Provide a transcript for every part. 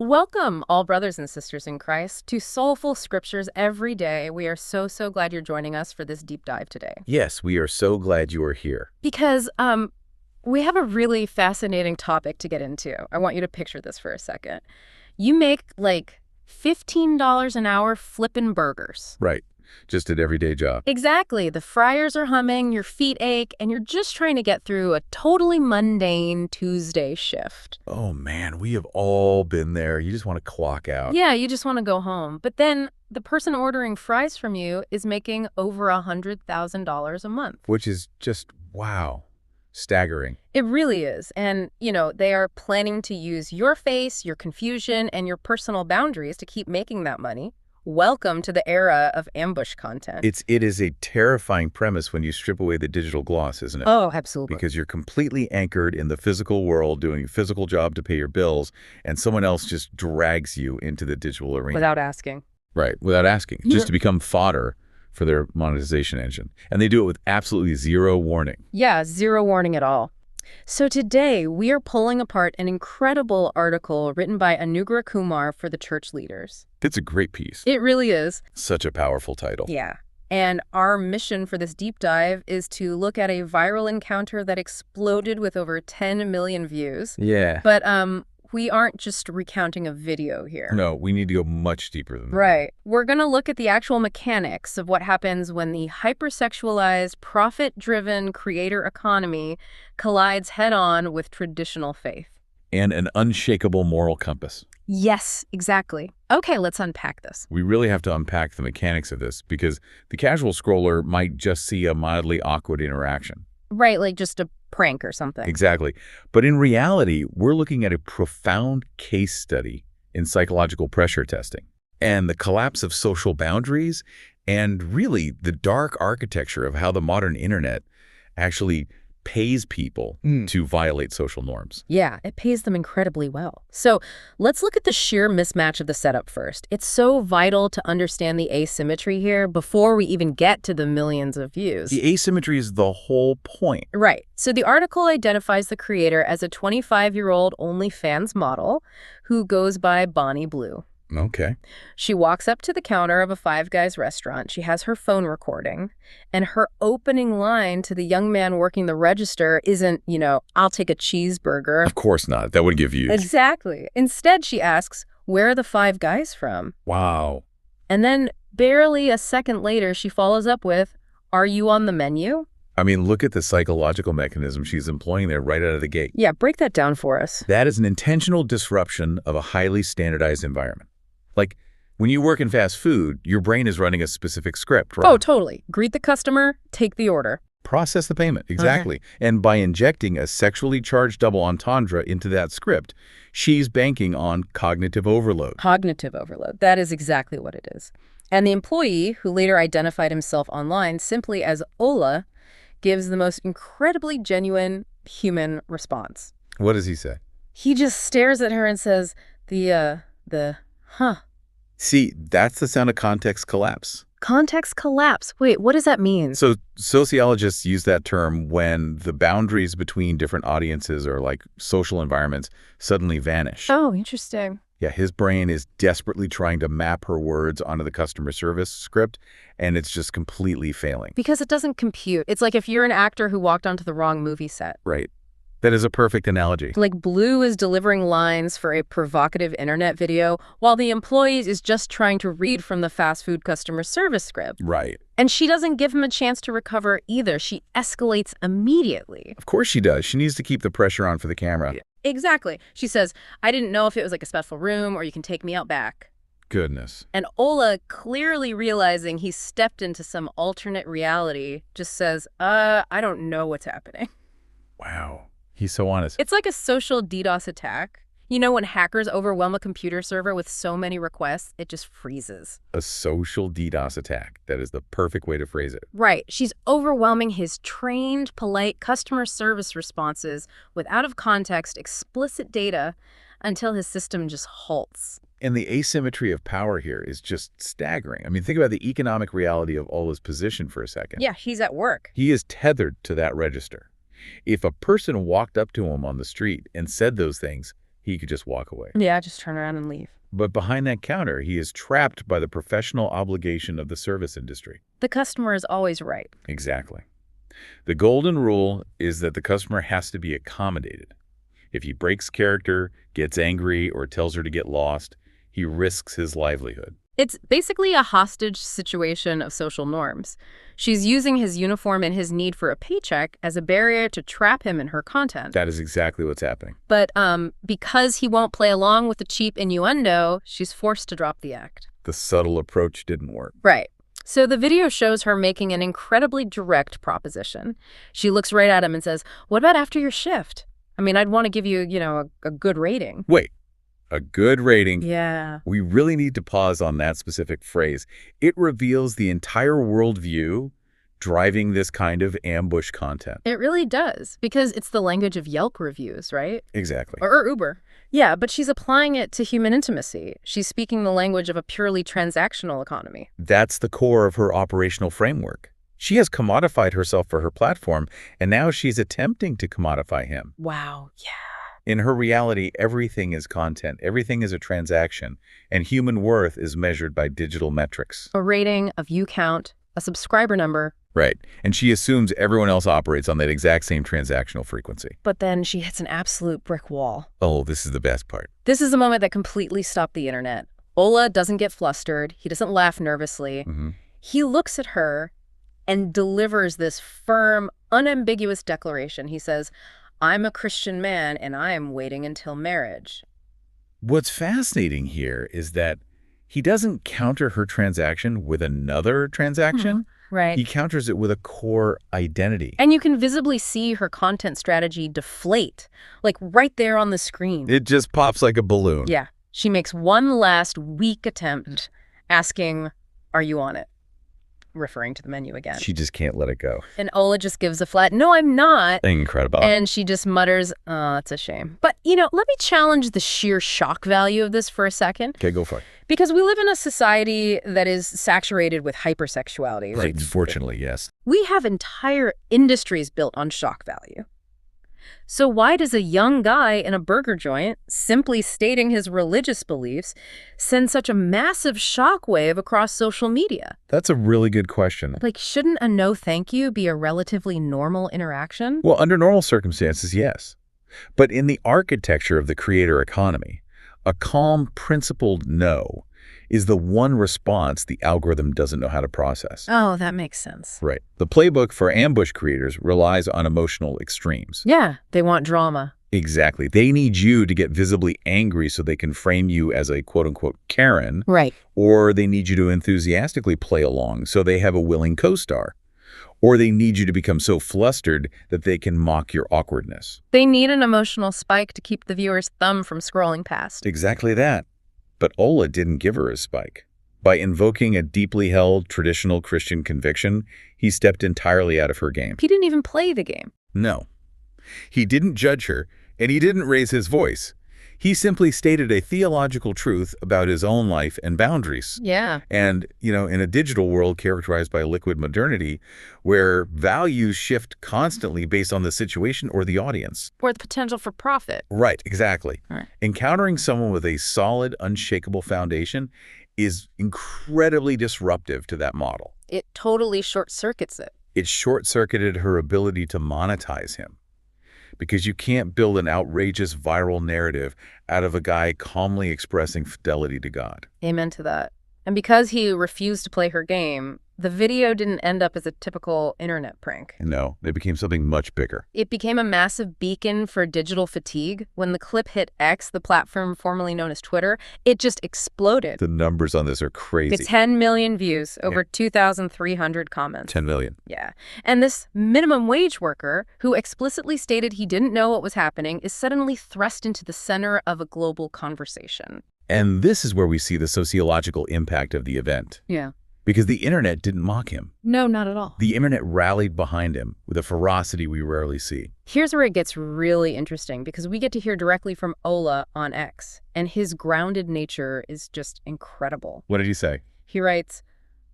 Welcome, all brothers and sisters in Christ, to Soulful Scriptures Every Day. We are so glad you're joining us for this deep dive today. Yes, we are so glad you are here. Because we have a really fascinating topic to get into. I want you to picture this for a second. You make like $15 an hour flipping burgers. Right. Just an everyday job. Exactly. The fryers are humming, your feet ache, and you're just trying to get through a totally mundane Tuesday shift. Oh, man, we have all been there. You just want to clock out. Yeah, you just want to go home. But then the person ordering fries from you is making over $100,000 a month. Which is just, wow, staggering. It really is. And, they are planning to use your face, your confusion, and your personal boundaries to keep making that money. Welcome to the era of ambush content. It is a terrifying premise when you strip away the digital gloss, isn't it? Oh, absolutely. Because you're completely anchored in the physical world, doing a physical job to pay your bills, and someone else just drags you into the digital arena. Without asking. Right, without asking, just to become fodder for their monetization engine. And they do it with absolutely zero warning. Yeah, zero warning at all. So today, we are pulling apart an incredible article written by Anugrah Kumar for the Church Leaders. It's a great piece. It really is. Such a powerful title. Yeah. And our mission for this deep dive is to look at a viral encounter that exploded with over 10 million views. Yeah. But we aren't just recounting a video here. No, we need to go much deeper than that. Right. We're going to look at the actual mechanics of what happens when the hypersexualized, profit-driven creator economy collides head-on with traditional faith. And an unshakable moral compass. Yes, exactly. Okay, let's unpack this. We really have to unpack the mechanics of this because the casual scroller might just see a mildly awkward interaction. Right, like just a prank or something. Exactly. But in reality, we're looking at a profound case study in psychological pressure testing and the collapse of social boundaries and really the dark architecture of how the modern internet actually pays people to violate social norms. Yeah, it pays them incredibly well. So let's look at the sheer mismatch of the setup first. It's so vital to understand the asymmetry here before we even get to the millions of views. The asymmetry is the whole point. Right. So the article identifies the creator as a 25-year-old OnlyFans model who goes by Bonnie Blue. Okay. She walks up to the counter of a Five Guys restaurant. She has her phone recording, and her opening line to the young man working the register isn't, I'll take a cheeseburger. Of course not. That would give views. Exactly. Instead, she asks, where are the Five Guys from? Wow. And then barely a second later, she follows up with, are you on the menu? I mean, look at the psychological mechanism she's employing there right out of the gate. Yeah, break that down for us. That is an intentional disruption of a highly standardized environment. Like, when you work in fast food, your brain is running a specific script, right? Oh, totally. Greet the customer, take the order. Process the payment, exactly. And by injecting a sexually charged double entendre into that script, she's banking on cognitive overload. Cognitive overload. That is exactly what it is. And the employee, who later identified himself online simply as Ola, gives the most incredibly genuine human response. What does he say? He just stares at her and says, huh. See, that's the sound of context collapse. Context collapse. Wait, what does that mean? So sociologists use that term when the boundaries between different audiences or like social environments suddenly vanish. Oh, interesting. Yeah, his brain is desperately trying to map her words onto the customer service script, and it's just completely failing. Because it doesn't compute. It's like if you're an actor who walked onto the wrong movie set. Right. That is a perfect analogy. Like Blue is delivering lines for a provocative internet video, while the employee is just trying to read from the fast food customer service script. Right. And she doesn't give him a chance to recover either. She escalates immediately. Of course she does. She needs to keep the pressure on for the camera. Exactly. She says, I didn't know if it was like a special room or you can take me out back. Goodness. And Ola, clearly realizing he's stepped into some alternate reality, just says, I don't know what's happening. Wow. He's so honest. It's like a social DDoS attack. You know, when hackers overwhelm a computer server with so many requests, it just freezes. A social DDoS attack. That is the perfect way to phrase it. Right. She's overwhelming his trained, polite customer service responses with out-of-context, explicit data until his system just halts. And the asymmetry of power here is just staggering. I mean, think about the economic reality of Ola's position for a second. Yeah, he's at work. He is tethered to that register. If a person walked up to him on the street and said those things, He could just walk away. Yeah, just turn around and leave. But behind that counter, he is trapped by the professional obligation of the service industry. The customer is always right. Exactly. The golden rule is that the customer has to be accommodated. If he breaks character, gets angry, or tells her to get lost, he risks his livelihood. It's basically a hostage situation of social norms. She's using his uniform and his need for a paycheck as a barrier to trap him in her content. That is exactly what's happening. But because he won't play along with the cheap innuendo, she's forced to drop the act. The subtle approach didn't work. Right. So the video shows her making an incredibly direct proposition. She looks right at him and says, "What about after your shift? I mean, I'd want to give you, a good rating." Wait, a good rating? Yeah. We really need to pause on that specific phrase. It reveals the entire worldview driving this kind of ambush content. It really does, because it's the language of Yelp reviews, right? Exactly. Or Uber. Yeah, but she's applying it to human intimacy. She's speaking the language of a purely transactional economy. That's the core of her operational framework. She has commodified herself for her platform, and now she's attempting to commodify him. Wow, yeah. In her reality, everything is content, everything is a transaction, and human worth is measured by digital metrics. A rating, a view count, a subscriber number. Right, and she assumes everyone else operates on that exact same transactional frequency. But then she hits an absolute brick wall. Oh, this is the best part. This is the moment that completely stopped the internet. Ola doesn't get flustered. He doesn't laugh nervously. He looks at her and delivers this firm, unambiguous declaration. He says, "I'm a Christian man and I am waiting until marriage." What's fascinating here is that he doesn't counter her transaction with another transaction. Right. He counters it with a core identity. And you can visibly see her content strategy deflate, like right there on the screen. It just pops like a balloon. Yeah. She makes one last weak attempt asking, "Are you on it?" Referring to the menu again. She just can't let it go. And Ola just gives a flat, "No, I'm not." Incredible. And she just mutters, "Oh, that's a shame." But, let me challenge the sheer shock value of this for a second. Okay, go for it. Because we live in a society that is saturated with hypersexuality. Right, unfortunately, yes. We have entire industries built on shock value. So why does a young guy in a burger joint, simply stating his religious beliefs, send such a massive shockwave across social media? That's a really good question. Like, shouldn't a no thank you be a relatively normal interaction? Well, under normal circumstances, yes. But in the architecture of the creator economy, a calm, principled no is the one response the algorithm doesn't know how to process. Oh, that makes sense. Right. The playbook for ambush creators relies on emotional extremes. Yeah, they want drama. Exactly. They need you to get visibly angry so they can frame you as a quote-unquote Karen. Right. Or they need you to enthusiastically play along so they have a willing co-star. Or they need you to become so flustered that they can mock your awkwardness. They need an emotional spike to keep the viewer's thumb from scrolling past. Exactly that. But Ola didn't give her a spike. By invoking a deeply held traditional Christian conviction, he stepped entirely out of her game. He didn't even play the game. No. He didn't judge her, and he didn't raise his voice. He simply stated a theological truth about his own life and boundaries. Yeah. And, in a digital world characterized by liquid modernity, where values shift constantly based on the situation or the audience. Or the potential for profit. Right, exactly. All right. Encountering someone with a solid, unshakable foundation is incredibly disruptive to that model. It totally short-circuits it. It short-circuited her ability to monetize him. Because you can't build an outrageous viral narrative out of a guy calmly expressing fidelity to God. Amen to that. And because he refused to play her game, the video didn't end up as a typical internet prank. No, they became something much bigger. It became a massive beacon for digital fatigue. When the clip hit X, the platform formerly known as Twitter, it just exploded. The numbers on this are crazy. 10 million views, over 2,300 comments. 10 million. Yeah. And this minimum wage worker, who explicitly stated he didn't know what was happening, is suddenly thrust into the center of a global conversation. And this is where we see the sociological impact of the event. Yeah. Because the internet didn't mock him. No, not at all. The internet rallied behind him with a ferocity we rarely see. Here's where it gets really interesting, because we get to hear directly from Ola on X, and his grounded nature is just incredible. What did he say? He writes,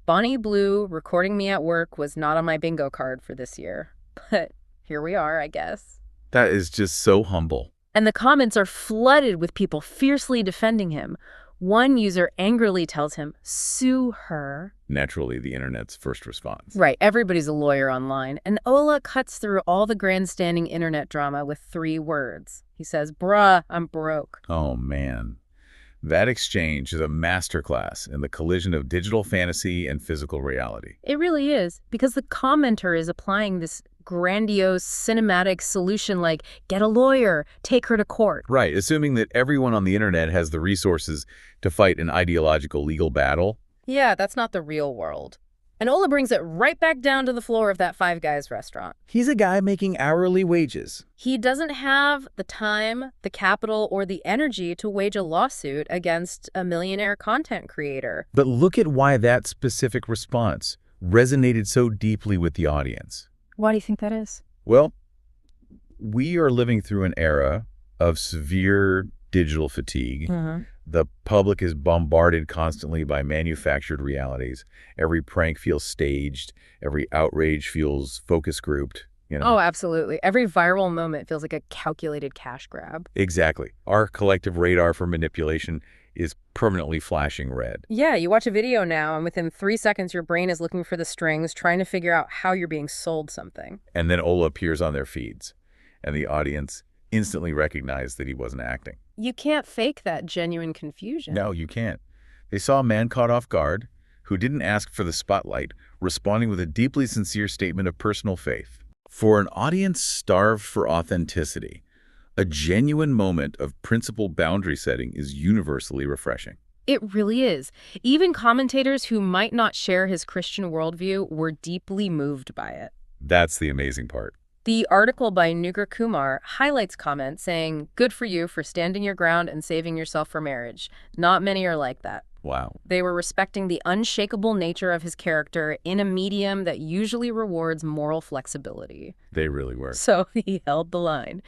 "Bonnie Blue recording me at work was not on my bingo card for this year, but here we are, I guess." That is just so humble. And the comments are flooded with people fiercely defending him. One user angrily tells him, "Sue her." Naturally, the internet's first response. Right, everybody's a lawyer online. And Ola cuts through all the grandstanding internet drama with 3 words. He says, "Bruh, I'm broke." Oh, man. That exchange is a masterclass in the collision of digital fantasy and physical reality. It really is, because the commenter is applying this grandiose cinematic solution like, get a lawyer, take her to court. Right, assuming that everyone on the internet has the resources to fight an ideological legal battle. Yeah, that's not the real world. And Ola brings it right back down to the floor of that Five Guys restaurant. He's a guy making hourly wages. He doesn't have the time, the capital, or the energy to wage a lawsuit against a millionaire content creator. But look at why that specific response resonated so deeply with the audience. Why do you think that is? Well, we are living through an era of severe digital fatigue. The public is bombarded constantly by manufactured realities. Every prank feels staged. Every outrage feels focus grouped. Oh, absolutely. Every viral moment feels like a calculated cash grab. Exactly. Our collective radar for manipulation is permanently flashing red. Yeah, you watch a video now, and within 3 seconds, your brain is looking for the strings, trying to figure out how you're being sold something. And then Ola appears on their feeds, and the audience instantly recognized that he wasn't acting. You can't fake that genuine confusion. No, you can't. They saw a man caught off guard who didn't ask for the spotlight, responding with a deeply sincere statement of personal faith. For an audience starved for authenticity, a genuine moment of principled boundary setting is universally refreshing. It really is. Even commentators who might not share his Christian worldview were deeply moved by it. That's the amazing part. The article by Anugrah Kumar highlights comments saying, "Good for you for standing your ground and saving yourself for marriage. Not many are like that." Wow. They were respecting the unshakable nature of his character in a medium that usually rewards moral flexibility. They really were. So he held the line.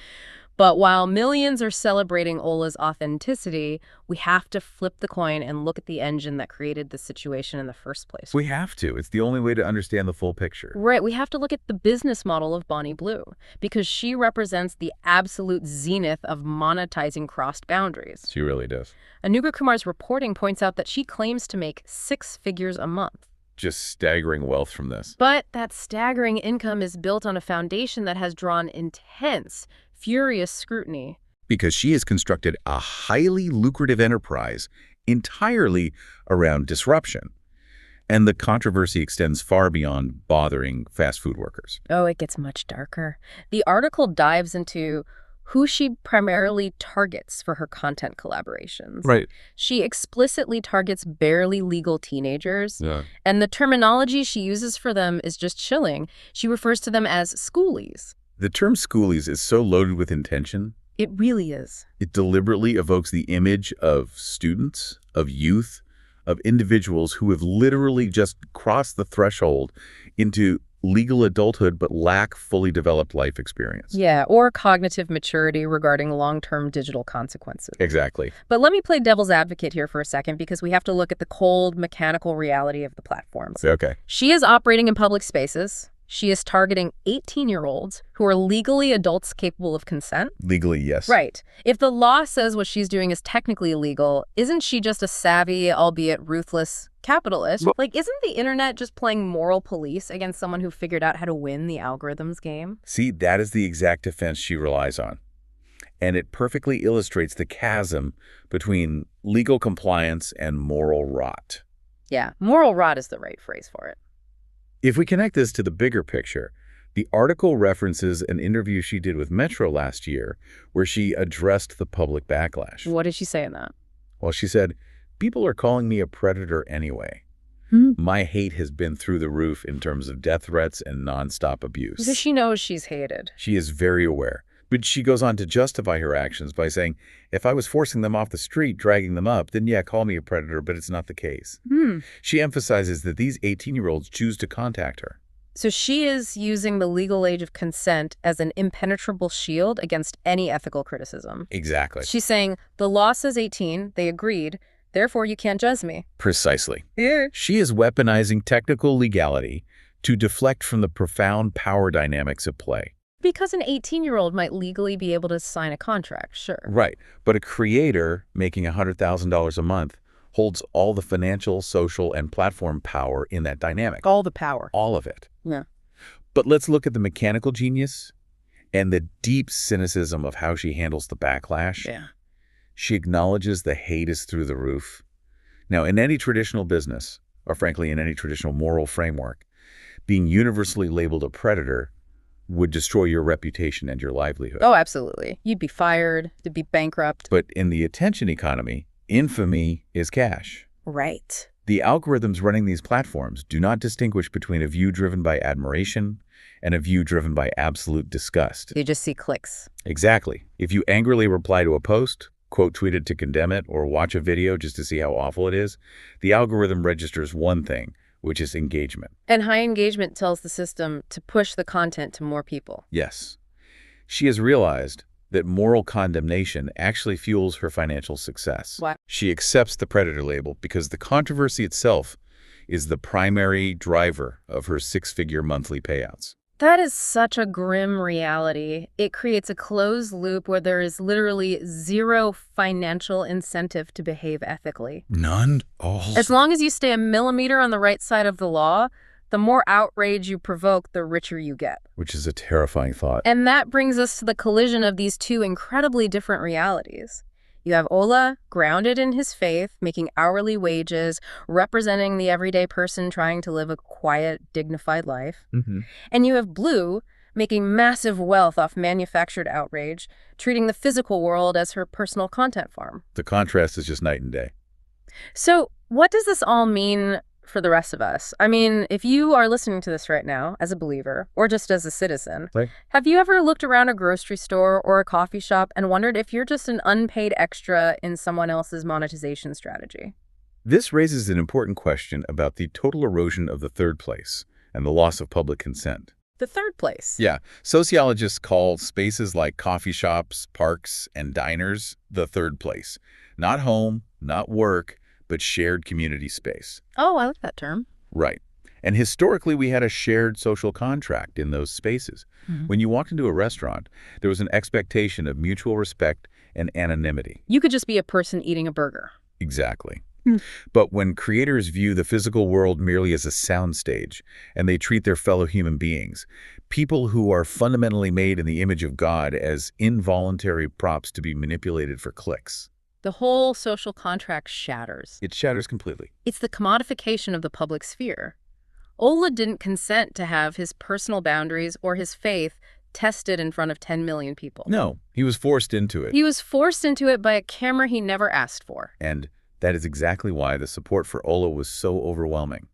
But while millions are celebrating Ola's authenticity, we have to flip the coin and look at the engine that created the situation in the first place. We have to. It's the only way to understand the full picture. Right. We have to look at the business model of Bonnie Blue, because she represents the absolute zenith of monetizing crossed boundaries. She really does. Anugrah Kumar's reporting points out that she claims to make 6 figures a month. Just staggering wealth from this. But that staggering income is built on a foundation that has drawn intense, furious scrutiny. Because she has constructed a highly lucrative enterprise entirely around disruption. And the controversy extends far beyond bothering fast food workers. Oh, it gets much darker. The article dives into who she primarily targets for her content collaborations. Right. She explicitly targets barely legal teenagers. Yeah. And the terminology she uses for them is just chilling. She refers to them as schoolies. The term schoolies is so loaded with intention. It really is. It deliberately evokes the image of students, of youth, of individuals who have literally just crossed the threshold into legal adulthood but lack fully developed life experience. Yeah, or cognitive maturity regarding long-term digital consequences. Exactly. But let me play devil's advocate here for a second, because we have to look at the cold, mechanical reality of the platforms. Okay. She is operating in public spaces. She is targeting 18-year-olds who are legally adults capable of consent. Legally, yes. Right. If the law says what she's doing is technically illegal, isn't she just a savvy, albeit ruthless, capitalist? Like, isn't the internet just playing moral police against someone who figured out how to win the algorithms game? See, that is the exact defense she relies on. And it perfectly illustrates the chasm between legal compliance and moral rot. Yeah, moral rot is the right phrase for it. If we connect this to the bigger picture, the article references an interview she did with Metro last year where she addressed the public backlash. What did she say in that? Well, she said, "People are calling me a predator anyway. My hate has been through the roof in terms of death threats and nonstop abuse." Because she knows she's hated. She is very aware. But she goes on to justify her actions by saying, if I was forcing them off the street, dragging them up, then yeah, call me a predator, but it's not the case. She emphasizes that these 18-year-olds choose to contact her. So she is using the legal age of consent as an impenetrable shield against any ethical criticism. Exactly. She's saying, the law says 18, they agreed, therefore you can't judge me. Precisely. Yeah. She is weaponizing technical legality to deflect from the profound power dynamics at play. Because an 18-year-old might legally be able to sign a contract, sure. Right. But a creator making $100,000 a month holds all the financial, social, and platform power in that dynamic. All the power. All of it. Yeah. But let's look at the mechanical genius and the deep cynicism of how she handles the backlash. Yeah. She acknowledges the hate is through the roof. Now, in any traditional business, or frankly, in any traditional moral framework, being universally labeled a predator would destroy your reputation and your livelihood. Oh, absolutely. You'd be fired, you'd be bankrupt. But in the attention economy, infamy is cash. Right. The algorithms running these platforms do not distinguish between a view driven by admiration and a view driven by absolute disgust. You just see clicks. Exactly. If you angrily reply to a post, quote tweet it to condemn it, or watch a video just to see how awful it is, the algorithm registers one thing, which is engagement. And high engagement tells the system to push the content to more people. Yes. She has realized that moral condemnation actually fuels her financial success. Why? She accepts the predator label because the controversy itself is the primary driver of her six-figure monthly payouts. That is such a grim reality. It creates a closed loop where there is literally zero financial incentive to behave ethically. None? Oh. As long as you stay a millimeter on the right side of the law, the more outrage you provoke, the richer you get. Which is a terrifying thought. And that brings us to the collision of these two incredibly different realities. You have Ola, grounded in his faith, making hourly wages, representing the everyday person trying to live a quiet, dignified life. And you have Blue, making massive wealth off manufactured outrage, treating the physical world as her personal content farm. The contrast is just night and day. So what does this all mean for the rest of us? I mean, if you are listening to this right now as a believer or just as a citizen, have you ever looked around a grocery store or a coffee shop and wondered if you're just an unpaid extra in someone else's monetization strategy? This raises an important question about the total erosion of the third place and the loss of public consent. The third place? Yeah. Sociologists call spaces like coffee shops, parks, and diners the third place. Not home, not work, but shared community space. Oh, I like that term. Right. And historically, we had a shared social contract in those spaces. When you walked into a restaurant, there was an expectation of mutual respect and anonymity. You could just be a person eating a burger. Exactly. But when creators view the physical world merely as a soundstage, and they treat their fellow human beings, people who are fundamentally made in the image of God, as involuntary props to be manipulated for clicks, the whole social contract shatters. it shatters completely. It's the commodification of the public sphere. Ola didn't consent to have his personal boundaries or his faith tested in front of 10 million people. No, he was forced into it. He was forced into it by a camera he never asked for. And that is exactly why the support for Ola was so overwhelming.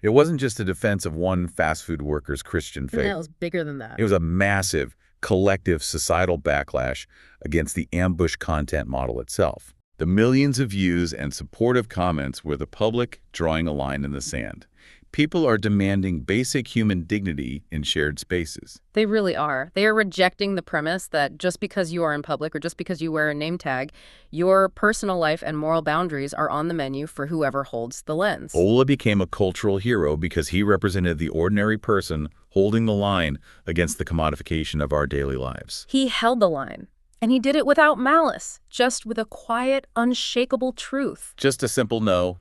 It wasn't just a defense of one fast food worker's Christian faith. No, it was bigger than that. It was a massive, collective societal backlash against the ambush content model itself. The millions of views and supportive comments were the public drawing a line in the sand. People are demanding basic human dignity in shared spaces. They really are. They are rejecting the premise that just because you are in public or just because you wear a name tag, your personal life and moral boundaries are on the menu for whoever holds the lens. Ola became a cultural hero because he represented the ordinary person holding the line against the commodification of our daily lives. He held the line, and he did it without malice, just with a quiet, unshakable truth. Just a simple no.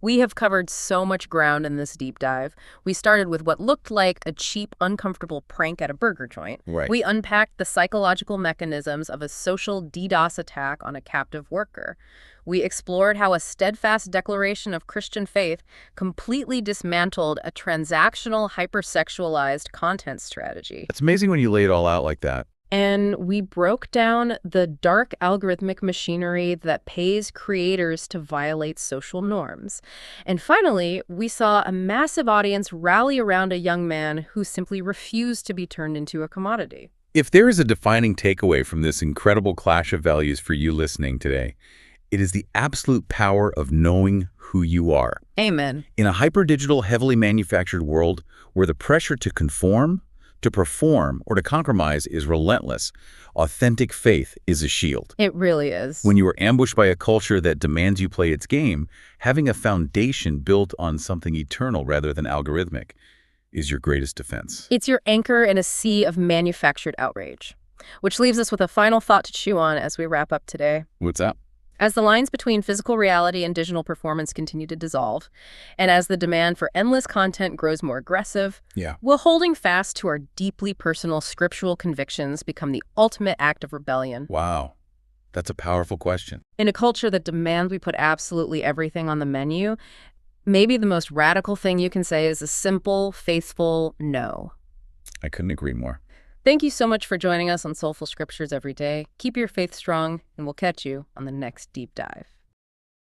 We have covered so much ground in this deep dive. We started with what looked like a cheap, uncomfortable prank at a burger joint. Right. We unpacked the psychological mechanisms of a social DDoS attack on a captive worker. We explored how a steadfast declaration of Christian faith completely dismantled a transactional, hypersexualized content strategy. It's amazing when you lay it all out like that. And we broke down the dark algorithmic machinery that pays creators to violate social norms. And finally, we saw a massive audience rally around a young man who simply refused to be turned into a commodity. If there is a defining takeaway from this incredible clash of values for you listening today, it is the absolute power of knowing who you are. Amen. In a hyper-digital, heavily manufactured world where the pressure to conform, to perform, or to compromise is relentless, authentic faith is a shield. It really is. When you are ambushed by a culture that demands you play its game, having a foundation built on something eternal rather than algorithmic is your greatest defense. It's your anchor in a sea of manufactured outrage. Which leaves us with a final thought to chew on as we wrap up today. What's that? As the lines between physical reality and digital performance continue to dissolve, and as the demand for endless content grows more aggressive, will holding fast to our deeply personal scriptural convictions become the ultimate act of rebellion? Wow. That's a powerful question. In a culture that demands we put absolutely everything on the menu, maybe the most radical thing you can say is a simple, faithful no. I couldn't agree more. Thank you so much for joining us on Soulful Scriptures Every Day. Keep your faith strong, and we'll catch you on the next deep dive.